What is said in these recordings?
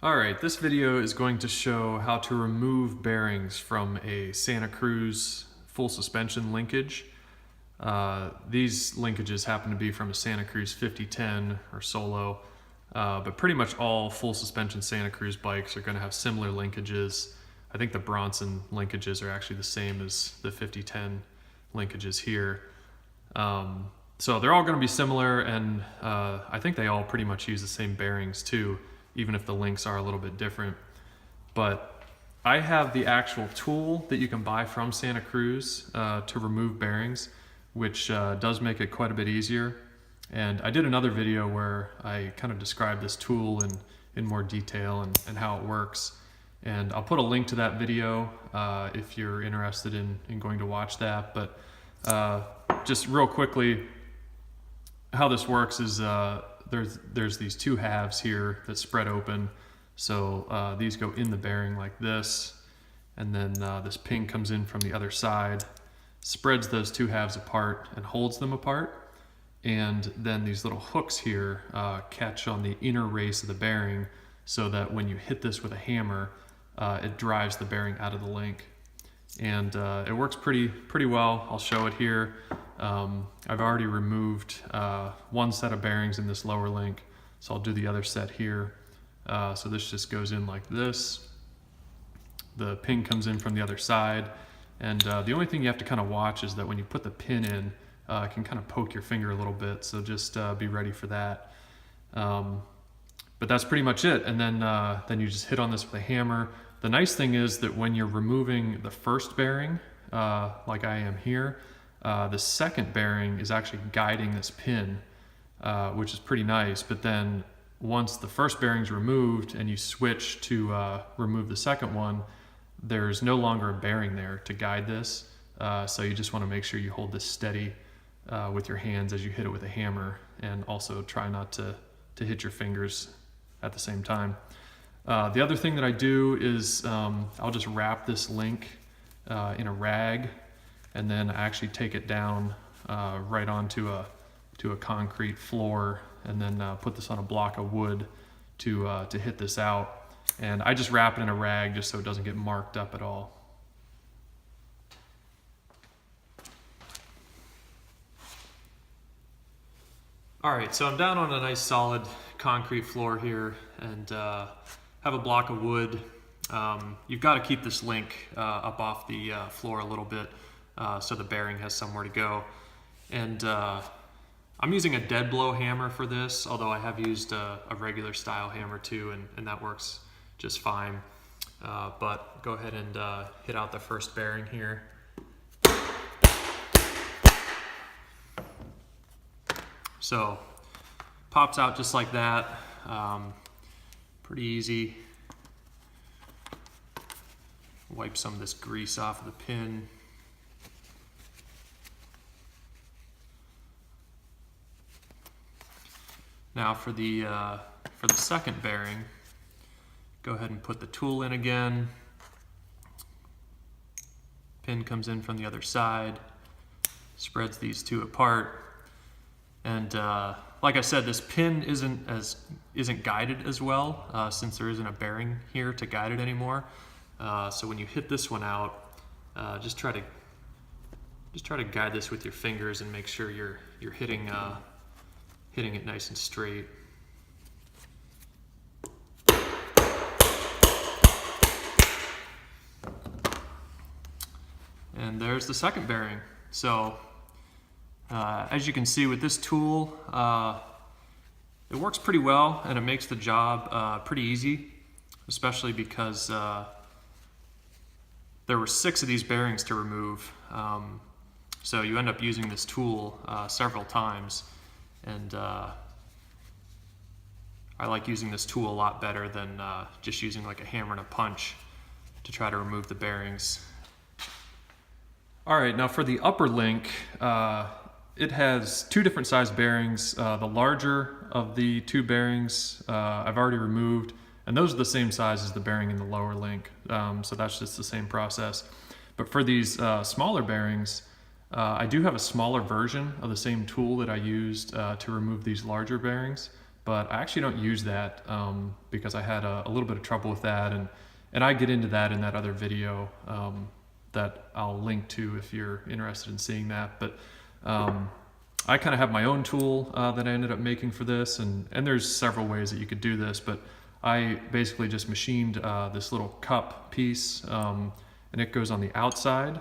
Alright, this video is going to show how to remove bearings from a Santa Cruz full suspension linkage. These linkages happen to be from a Santa Cruz 5010 or Solo, but pretty much all full suspension Santa Cruz bikes are going to have similar linkages. I think the Bronson linkages are actually the same as the 5010 linkages here. So they're all going to be similar, and I think they all pretty much use the same bearings too, even if the links are a little bit different. But I have the actual tool that you can buy from Santa Cruz to remove bearings, which does make it quite a bit easier. And I did another video where I kind of described this tool in more detail and how it works. And I'll put a link to that video if you're interested in going to watch that. But just real quickly, how this works is there's these two halves here that spread open. So these go in the bearing like this, and then this pin comes in from the other side, spreads those two halves apart and holds them apart. And then these little hooks here catch on the inner race of the bearing, so that when you hit this with a hammer, it drives the bearing out of the link. And it works pretty well. I'll show it here. I've already removed one set of bearings in this lower link, so I'll do the other set here. So this just goes in like this. The pin comes in from the other side, and the only thing you have to kind of watch is that when you put the pin in, it can kind of poke your finger a little bit, so just be ready for that. But that's pretty much it, and then you just hit on this with a hammer. The nice thing is that when you're removing the first bearing, like I am here, the second bearing is actually guiding this pin, which is pretty nice. But then once the first bearing's removed and you switch to remove the second one, there's no longer a bearing there to guide this. So you just want to make sure you hold this steady with your hands as you hit it with a hammer, and also try not to hit your fingers at the same time. The other thing that I do is I'll just wrap this link in a rag, and then I actually take it down right onto a concrete floor, and then put this on a block of wood to hit this out. And I just wrap it in a rag just so it doesn't get marked up at all. All right, so I'm down on a nice solid concrete floor here, and have a block of wood. You've got to keep this link up off the floor a little bit so the bearing has somewhere to go. And I'm using a dead blow hammer for this, although I have used a regular style hammer too, and that works just fine. But go ahead and hit out the first bearing here. So pops out just like that. Pretty easy. Wipe some of this grease off of the pin. Now for the second bearing, go ahead and put the tool in again. Pin comes in from the other side, spreads these two apart. And like I said, this pin isn't guided as well since there isn't a bearing here to guide it anymore. So when you hit this one out, just try to guide this with your fingers and make sure you're hitting it nice and straight. And there's the second bearing. So as you can see with this tool, it works pretty well, and it makes the job pretty easy, especially because there were 6 of these bearings to remove. So you end up using this tool several times, and I like using this tool a lot better than just using like a hammer and a punch to try to remove the bearings. All right, now for the upper link, it has 2 different size bearings. The larger of the 2 bearings I've already removed, and those are the same size as the bearing in the lower link. So that's just the same process. But for these smaller bearings, I do have a smaller version of the same tool that I used to remove these larger bearings. but I actually don't use that because I had a little bit of trouble with that, and I get into that in that other video that I'll link to if you're interested in seeing that. But I kind of have my own tool that I ended up making for this, and there's several ways that you could do this, but I basically just machined this little cup piece, and it goes on the outside,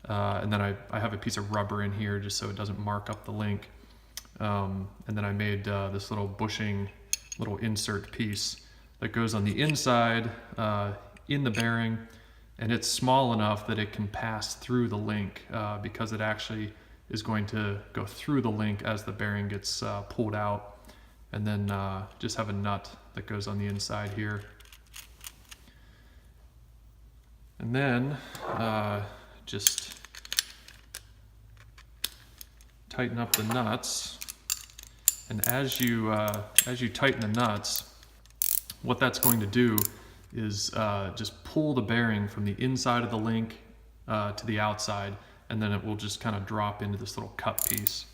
and then I have a piece of rubber in here just so it doesn't mark up the link, and then I made this little bushing little insert piece that goes on the inside in the bearing, and it's small enough that it can pass through the link because it actually is going to go through the link as the bearing gets pulled out, and then just have a nut that goes on the inside here. And then just tighten up the nuts, and as you tighten the nuts, what that's going to do is just pull the bearing from the inside of the link to the outside, and then it will just kind of drop into this little cup piece.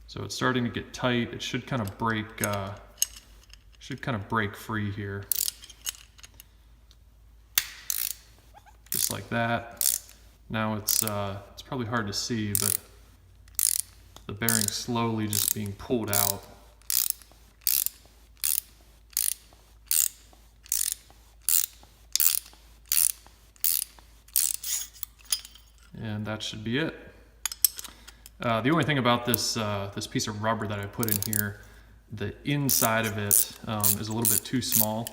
So it's starting to get tight. It should kind of break free here, just like that. Now it's probably hard to see, but the bearing slowly just being pulled out. And that should be it. The only thing about this this piece of rubber that I put in here, the inside of it is a little bit too small.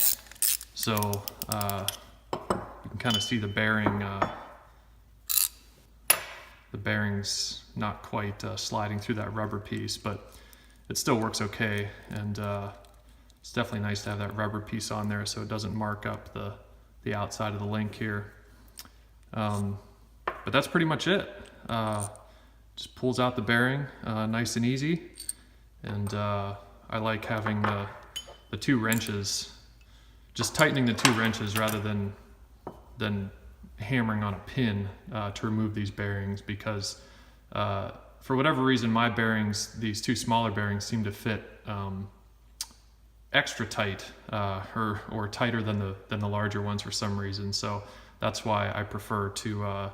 So you can kind of see the bearing. The bearing's not quite sliding through that rubber piece, but it still works okay. And it's definitely nice to have that rubber piece on there so it doesn't mark up the outside of the link here. But that's pretty much it. Just pulls out the bearing nice and easy, and I like having the two wrenches, just tightening the two wrenches rather than hammering on a pin to remove these bearings, because for whatever reason my bearings, these two smaller bearings, seem to fit extra tight or tighter than the larger ones for some reason. So that's why I prefer to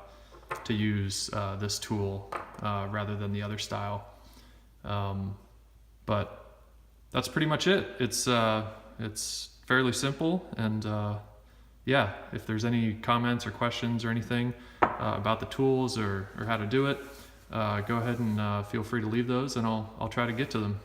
use this tool rather than the other style. But that's pretty much it. It's fairly simple, and yeah, if there's any comments or questions or anything about the tools or how to do it, go ahead and feel free to leave those, and I'll try to get to them.